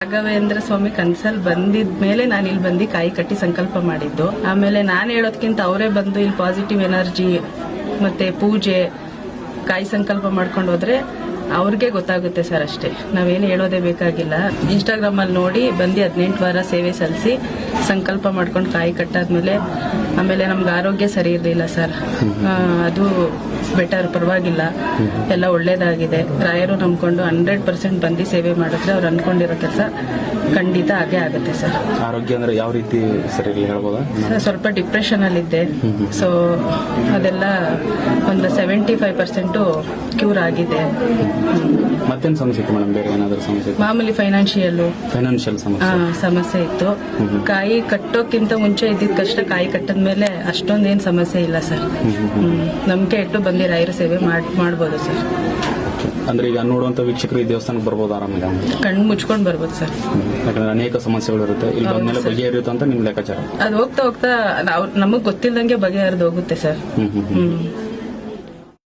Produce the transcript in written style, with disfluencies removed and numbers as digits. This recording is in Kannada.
ರಾಘವೇಂದ್ರ ಸ್ವಾಮಿ ಕನ್ಸಲ್ಲಿ ಬಂದಿದ್ಮೇಲೆ ನಾನು ಇಲ್ಲಿ ಬಂದು ಕಾಯಿ ಕಟ್ಟಿ ಸಂಕಲ್ಪ ಮಾಡಿದ್ದು. ಆಮೇಲೆ ನಾನು ಹೇಳೋದ್ಕಿಂತ ಅವರೇ ಬಂದು ಇಲ್ಲಿ ಪಾಸಿಟಿವ್ ಎನರ್ಜಿ ಮತ್ತೆ ಪೂಜೆ ಕಾಯಿ ಸಂಕಲ್ಪ ಮಾಡ್ಕೊಂಡು ಹೋದ್ರೆ ಅವ್ರಿಗೆ ಗೊತ್ತಾಗುತ್ತೆ ಸರ್. ಅಷ್ಟೇ, ನಾವೇನು ಹೇಳೋದೇ ಬೇಕಾಗಿಲ್ಲ. ಇನ್ಸ್ಟಾಗ್ರಾಮ್ ಅಲ್ಲಿ ನೋಡಿ ಬಂದು 18 ವಾರ ಸೇವೆ ಸಲ್ಲಿಸಿ ಸಂಕಲ್ಪ ಮಾಡ್ಕೊಂಡು ಕಾಯಿ ಕಟ್ಟಾದ್ಮೇಲೆ ಆಮೇಲೆ ನಮ್ಗೆ ಆರೋಗ್ಯ ಸರಿ ಇರಲಿಲ್ಲ ಸರ್. ಅದು ಬೆಟರ್, ಪರವಾಗಿಲ್ಲ, ಎಲ್ಲ ಒಳ್ಳೇದಾಗಿದೆ. ರಾಯರು ನಂಬ್ಕೊಂಡು 100% ಬಂದು ಸೇವೆ ಮಾಡಿದ್ರೆ ಅವ್ರು ಅನ್ಕೊಂಡಿರೋ ಕೆಲಸ ಖಂಡಿತ ಹಾಗೆ ಆಗುತ್ತೆ ಸರ್. ಆರೋಗ್ಯ ಅಂದ್ರೆ ಯಾವ ರೀತಿ ಸರಿ ಹೇಳ್ಬೋದಾ? ಸ್ವಲ್ಪ ಡಿಪ್ರೆಷನ್ ಅಲ್ಲಿದ್ದೆ. ಸೊ ಅದೆಲ್ಲ ಒಂದು 75% ಕ್ಯೂರ್ ಆಗಿದೆ. ಮತ್ತೇನು ಸಮಸ್ಯೆ ಇತ್ತು ಮೇಡಮ್? ಬೇರೆ ಏನಾದರೂ ಸಮಸ್ಯೆ? ಮಾಮೂಲಿ ಫೈನಾನ್ಷಿಯಲ್ ಸಮಸ್ಯೆ ಇತ್ತು. ಕಾಯಿ ಕಟ್ಟೋಕ್ಕಿಂತ ಮುಂಚೆ ಇದ್ದಿದ್ ಕಷ್ಟ ಕಾಯಿ ಕಟ್ಟದ್ಮೇಲೆ ಅಷ್ಟೊಂದೇನು ಸಮಸ್ಯೆ ಇಲ್ಲ ಸರ್. ನಂಬಿಕೆ ಇಟ್ಟು ಬಂದು ರಾಯರ ಸೇವೆ ಮಾಡ್ಬೋದು ಸರ್. ಅಂದ್ರೆ ಈಗ ನೋಡುವಂತ ವೀಕ್ಷಕರು ಈ ದೇವಸ್ಥಾನಕ್ಕೆ ಬರ್ಬೋದು ಆರಾಮಾಗಿ? ಕಣ್ಣು ಮುಚ್ಕೊಂಡು ಬರ್ಬೋದು ಸರ್. ಯಾಕಂದ್ರೆ ಅನೇಕ ಸಮಸ್ಯೆಗಳು ಇರುತ್ತೆ, ಇಲ್ಲಿ ಬಂದ್ಮೇಲೆ ಬಗೆಹರಿಯುತ್ತೆ ಅಂತ ನಿಮ್ ಲೆಕ್ಕಾಚಾರ? ಅದು ಹೋಗ್ತಾ ಹೋಗ್ತಾ ನಮಗ್ ಗೊತ್ತಿಲ್ದಂಗೆ ಬಗೆಹರಿದು ಹೋಗುತ್ತೆ ಸರ್.